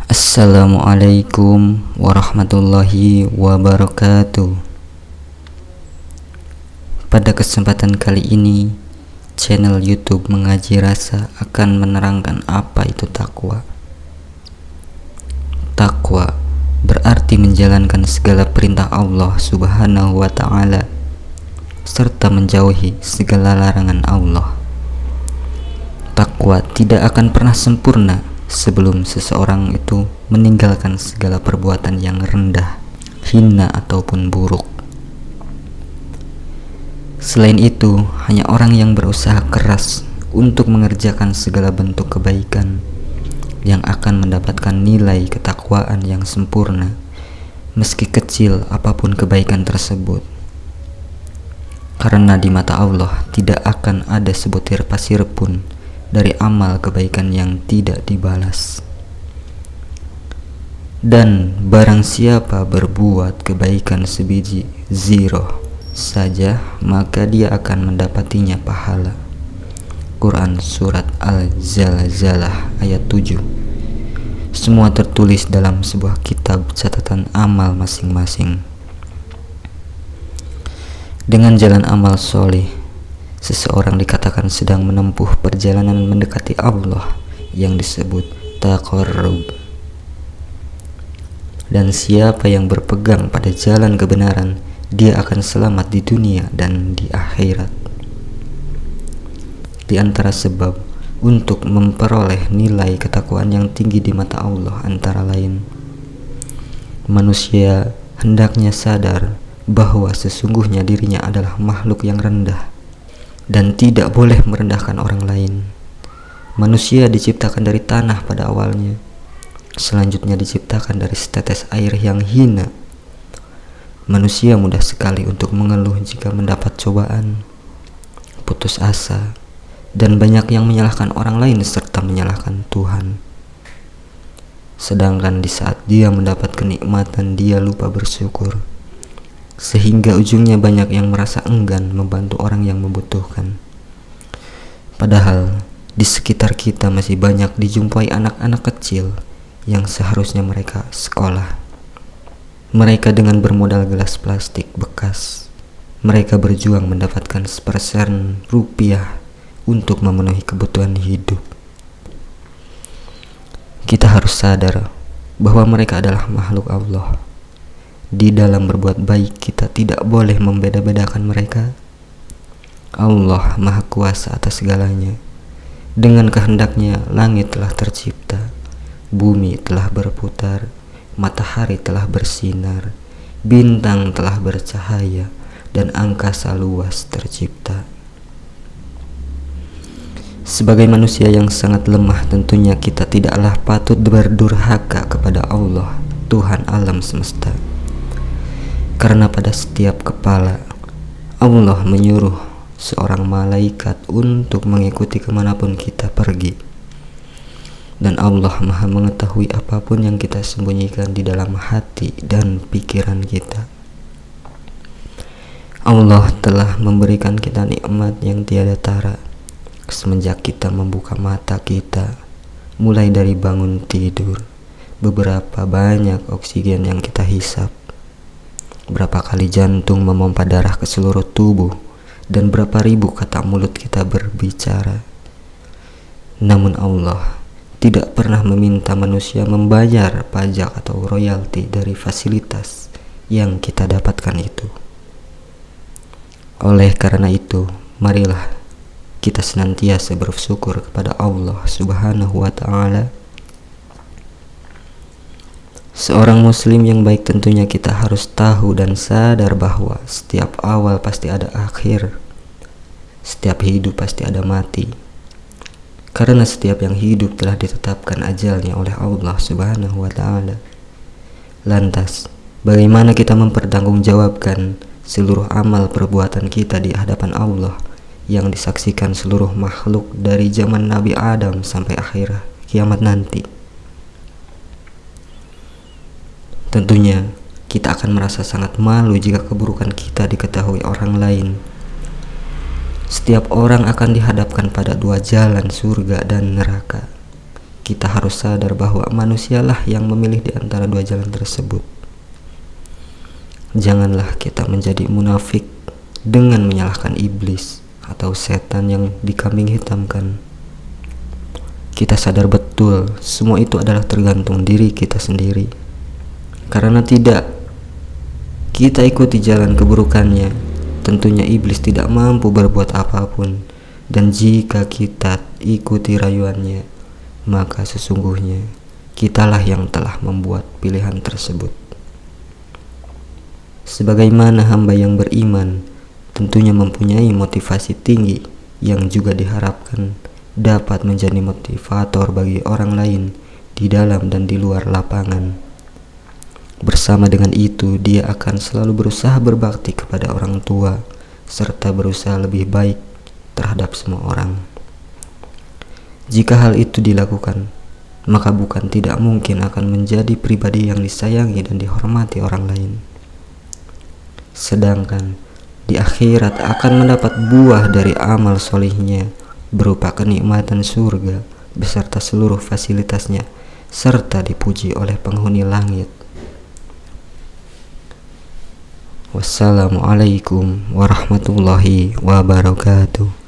Assalamualaikum warahmatullahi wabarakatuh. Pada kesempatan kali ini, channel YouTube Mengaji Rasa akan menerangkan apa itu takwa. Takwa berarti menjalankan segala perintah Allah Subhanahu wa Ta'ala serta menjauhi segala larangan Allah. Takwa tidak akan pernah sempurna sebelum seseorang itu meninggalkan segala perbuatan yang rendah, hina ataupun buruk. Selain itu, hanya orang yang berusaha keras untuk mengerjakan segala bentuk kebaikan yang akan mendapatkan nilai ketakwaan yang sempurna, meski kecil apapun kebaikan tersebut. Karena di mata Allah tidak akan ada sebutir pasir pun dari amal kebaikan yang tidak dibalas. Dan barang siapa berbuat kebaikan sebiji zero saja, maka dia akan mendapatinya pahala. Quran Surat Al-Zalzalah ayat 7. Semua tertulis dalam sebuah kitab catatan amal masing-masing. Dengan jalan amal soleh, seseorang dikatakan sedang menempuh perjalanan mendekati Allah yang disebut taqarrub. Dan siapa yang berpegang pada jalan kebenaran, dia akan selamat di dunia dan di akhirat. Di antara sebab untuk memperoleh nilai ketakwaan yang tinggi di mata Allah antara lain, manusia hendaknya sadar bahwa sesungguhnya dirinya adalah makhluk yang rendah dan tidak boleh merendahkan orang lain. Manusia diciptakan dari tanah pada awalnya, selanjutnya diciptakan dari setetes air yang hina. Manusia mudah sekali untuk mengeluh jika mendapat cobaan, putus asa, dan banyak yang menyalahkan orang lain serta menyalahkan Tuhan. Sedangkan di saat dia mendapat kenikmatan, dia lupa bersyukur, sehingga ujungnya banyak yang merasa enggan membantu orang yang membutuhkan. Padahal di sekitar kita masih banyak dijumpai anak-anak kecil yang seharusnya mereka sekolah. Mereka dengan bermodal gelas plastik bekas, mereka berjuang mendapatkan sepersen rupiah untuk memenuhi kebutuhan hidup. Kita harus sadar bahwa mereka adalah makhluk Allah. Di dalam berbuat baik kita tidak boleh membeda-bedakan mereka. Allah Maha Kuasa atas segalanya. Dengan kehendaknya langit telah tercipta, bumi telah berputar, matahari telah bersinar, bintang telah bercahaya, dan angkasa luas tercipta. Sebagai manusia yang sangat lemah, tentunya kita tidaklah patut berdurhaka kepada Allah, Tuhan alam semesta. Karena pada setiap kepala, Allah menyuruh seorang malaikat untuk mengikuti kemanapun kita pergi. Dan Allah Maha mengetahui apapun yang kita sembunyikan di dalam hati dan pikiran kita. Allah telah memberikan kita nikmat yang tiada tara semenjak kita membuka mata kita, mulai dari bangun tidur. Beberapa banyak oksigen yang kita hisap, berapa kali jantung memompa darah ke seluruh tubuh, dan berapa ribu kata mulut kita berbicara. Namun Allah tidak pernah meminta manusia membayar pajak atau royalti dari fasilitas yang kita dapatkan itu. Oleh karena itu, marilah kita senantiasa bersyukur kepada Allah Subhanahu wa Ta'ala. Seorang muslim yang baik tentunya kita harus tahu dan sadar bahwa setiap awal pasti ada akhir, setiap hidup pasti ada mati. Karena setiap yang hidup telah ditetapkan ajalnya oleh Allah Subhanahu wa Ta'ala. Lantas, bagaimana kita mempertanggungjawabkan seluruh amal perbuatan kita di hadapan Allah yang disaksikan seluruh makhluk dari zaman Nabi Adam sampai akhir kiamat nanti? Tentunya kita akan merasa sangat malu jika keburukan kita diketahui orang lain. Setiap orang akan dihadapkan pada dua jalan, surga dan neraka. kita harus sadar bahwa manusialah yang memilih di antara dua jalan tersebut. Janganlah kita menjadi munafik dengan menyalahkan iblis atau setan yang dikambing hitamkan. Kita sadar betul semua itu adalah tergantung diri kita sendiri. Karena tidak kita ikuti jalan keburukannya, tentunya iblis tidak mampu berbuat apapun. Dan jika kita ikuti rayuannya, maka sesungguhnya kitalah yang telah membuat pilihan tersebut. Sebagaimana hamba yang beriman tentunya mempunyai motivasi tinggi yang juga diharapkan dapat menjadi motivator bagi orang lain di dalam dan di luar lapangan. Bersama dengan itu, dia akan selalu berusaha berbakti kepada orang tua serta berusaha lebih baik terhadap semua orang. Jika hal itu dilakukan, maka bukan tidak mungkin akan menjadi pribadi yang disayangi dan dihormati orang lain. Sedangkan di akhirat akan mendapat buah dari amal solihnya berupa kenikmatan surga beserta seluruh fasilitasnya serta dipuji oleh penghuni langit. Wassalamualaikum warahmatullahi wabarakatuh.